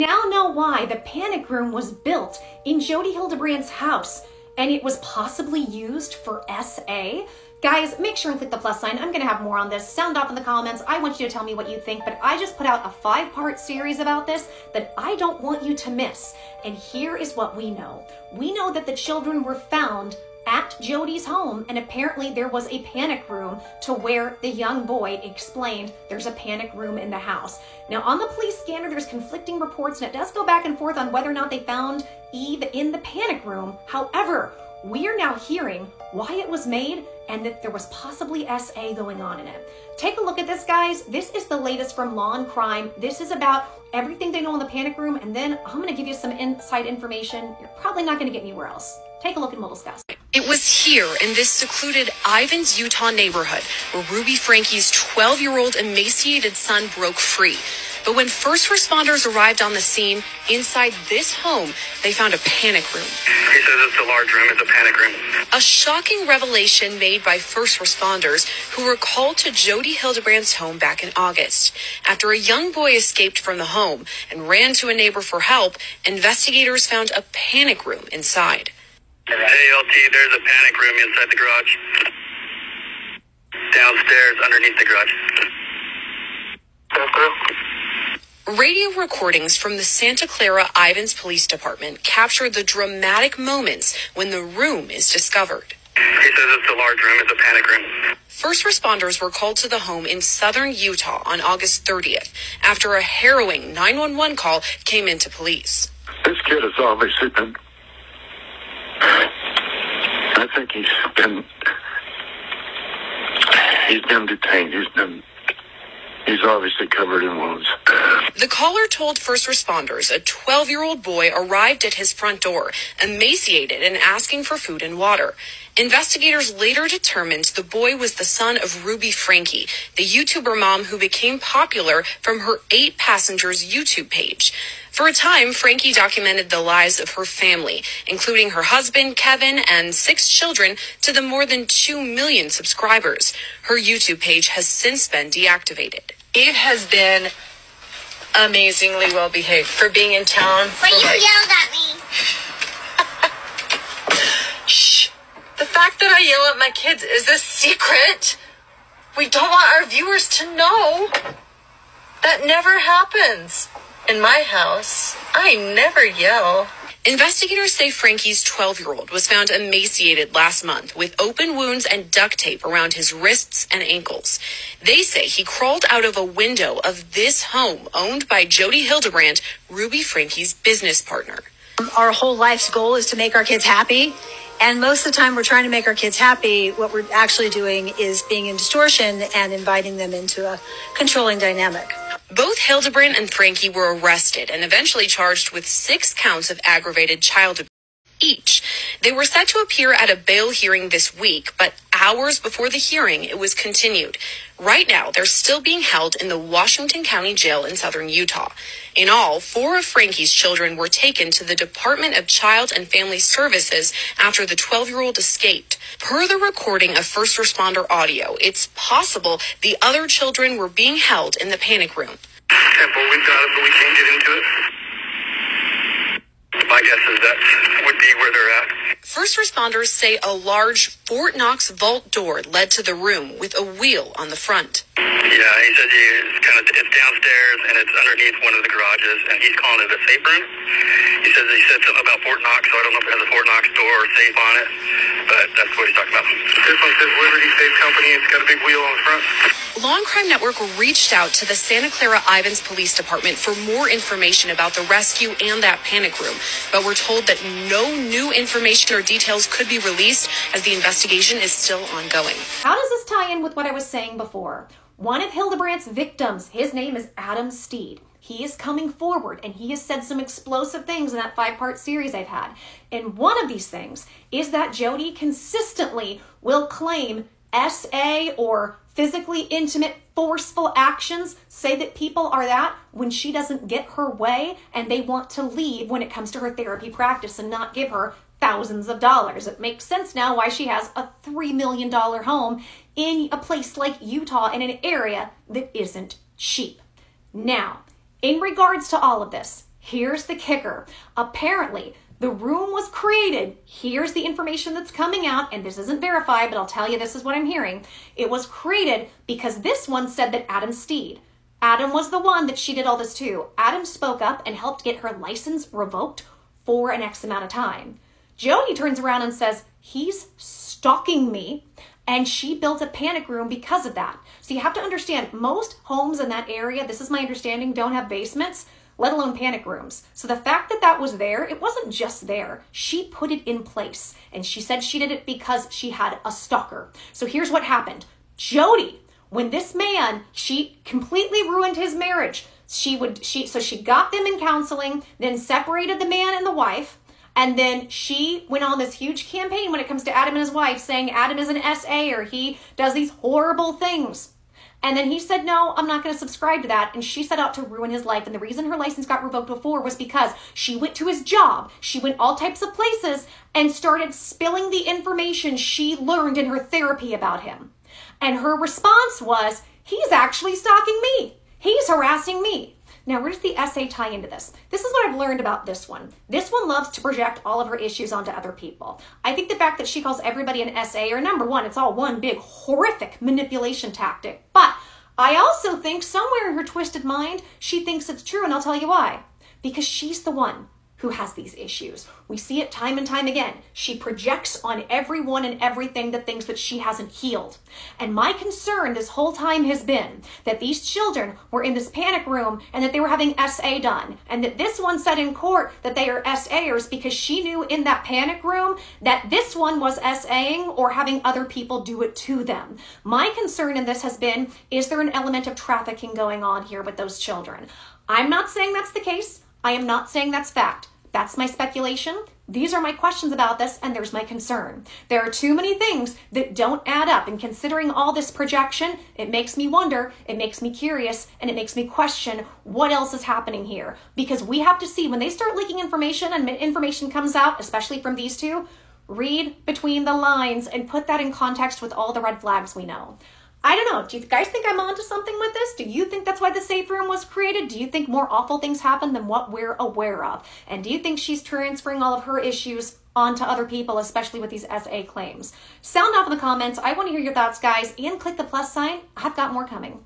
Now know why the panic room was built in Jodi Hildebrandt's house and it was possibly used for SA. Guys, make sure and click the plus sign. I'm gonna have more on this. Sound off in the comments. I want you to tell me what you think, but I just put out a 5-part series about this that I don't want you to miss. And here is what we know. We know that the children were found at Jodi's home, and apparently there was a panic room to where the young boy explained there's a panic room in the house. Now on the police scanner, there's conflicting reports, and it does go back and forth on whether or not they found Eve in the panic room. However, we are now hearing why it was made and that there was possibly SA going on in it. Take a look at this, guys. This is the latest from Law and Crime. This is about everything they know in the panic room, and then I'm gonna give you some inside information you're probably not gonna get anywhere else. Take a look and we'll discuss. It was here in this secluded Ivins, Utah neighborhood where Ruby Franke's 12-year-old emaciated son broke free. But when first responders arrived on the scene, inside this home, they found a panic room. He says it's a large room, it's a panic room. A shocking revelation made by first responders who were called to Jodi Hildebrandt's home back in August. After a young boy escaped from the home and ran to a neighbor for help, investigators found a panic room inside. Hey, LT, there's a panic room inside the garage. Downstairs, underneath the garage. Go through. Radio recordings from the Santa Clara Ivins Police Department captured the dramatic moments when the room is discovered. He says it's a large room, it's a panic room. First responders were called to the home in southern Utah on August 30th after a harrowing 911 call came into police. This kid has obviously been... I think he's been detained. He's obviously covered in wounds. The caller told first responders a 12-year-old boy arrived at his front door, emaciated and asking for food and water. Investigators later determined the boy was the son of Ruby Franke, the YouTuber mom who became popular from her 8 Passengers YouTube page. For a time, Franke documented the lives of her family, including her husband, Kevin, and 6 children, to the more than 2 million subscribers. Her YouTube page has since been deactivated. Eve has been amazingly well behaved for being in town. But you yelled at me. Shh. The fact that I yell at my kids is a secret. We don't want our viewers to know. That never happens. In my house, I never yell. Investigators say Franke's 12-year-old was found emaciated last month with open wounds and duct tape around his wrists and ankles. They say he crawled out of a window of this home owned by Jodi Hildebrandt, Ruby Franke's business partner. Our whole life's goal is to make our kids happy. And most of the time we're trying to make our kids happy. What we're actually doing is being in distortion and inviting them into a controlling dynamic. Both Hildebrandt and Franke were arrested and eventually charged with 6 counts of aggravated child abuse each. They were set to appear at a bail hearing this week, but hours before the hearing, it was continued. Right now, they're still being held in the Washington County Jail in southern Utah. In all, 4 of Franke's children were taken to the Department of Child and Family Services after the 12-year-old escaped. Per the recording of first responder audio, it's possible the other children were being held in the panic room. Temple, we've got it, but we can't get into it. My guess is that would be where they're at. First responders say a large Fort Knox vault door led to the room with a wheel on the front. Yeah, he said it's downstairs and it's underneath one of the garages, and he's calling it a safe room. He said something about Fort Knox, so I don't know if it has a Fort Knox door or safe on it, but that's what he's talking about. This one says Liberty Safe Company. It's got a big wheel on the front. Law and Crime Network reached out to the Santa Clara Ivins Police Department for more information about the rescue and that panic room, but we're told that no new information or details could be released as the investigation is still ongoing. How does this tie in with what I was saying before? One of Hildebrandt's victims, his name is Adam Steed. He is coming forward and he has said some explosive things in that 5-part series I've had. And one of these things is that Jodi consistently will claim SA or physically intimate, forceful actions, say that people are that when she doesn't get her way and they want to leave when it comes to her therapy practice and not give her thousands of dollars. It makes sense now why she has a $3 million home in a place like Utah in an area that isn't cheap. Now, in regards to all of this, Here's the kicker. Apparently, the room was created. Here's the information that's coming out, and this isn't verified, but I'll tell you this is what I'm hearing. It was created because this one said that Adam Steed. Adam was the one that she did all this to. Adam spoke up and helped get her license revoked for an X amount of time. Jodi turns around and says, he's stalking me, and she built a panic room because of that. So you have to understand, most homes in that area, this is my understanding, don't have basements, let alone panic rooms. So the fact that that was there, it wasn't just there. She put it in place, and she said she did it because she had a stalker. So here's what happened. Jodi, when this man, she completely ruined his marriage. So she got them in counseling, then separated the man and the wife, and then she went on this huge campaign when it comes to Adam and his wife, saying Adam is an SA or he does these horrible things. And then he said, no, I'm not going to subscribe to that. And she set out to ruin his life. And the reason her license got revoked before was because she went to his job. She went all types of places and started spilling the information she learned in her therapy about him. And her response was, he's actually stalking me. He's harassing me. Now, where does the SA tie into this? This is what I've learned about this one. This one loves to project all of her issues onto other people. I think the fact that she calls everybody an SA, or number one, it's all one big horrific manipulation tactic. But I also think somewhere in her twisted mind, she thinks it's true, and I'll tell you why. Because she's the one who has these issues. We see it time and time again. She projects on everyone and everything the things that she hasn't healed. And my concern this whole time has been that these children were in this panic room and that they were having SA done. And that this one said in court that they are SAers because she knew in that panic room that this one was SAing or having other people do it to them. My concern in this has been, is there an element of trafficking going on here with those children? I'm not saying that's the case. I am not saying that's fact. That's my speculation. These are my questions about this, and there's my concern. There are too many things that don't add up, and considering all this projection, it makes me wonder, it makes me curious, and it makes me question what else is happening here. Because we have to see, when they start leaking information and information comes out, especially from these two, read between the lines and put that in context with all the red flags we know. I don't know. Do you guys think I'm onto something with this? Do you think that's why the safe room was created? Do you think more awful things happen than what we're aware of? And do you think she's transferring all of her issues onto other people, especially with these SA claims? Sound off in the comments. I want to hear your thoughts, guys, and click the plus sign. I've got more coming.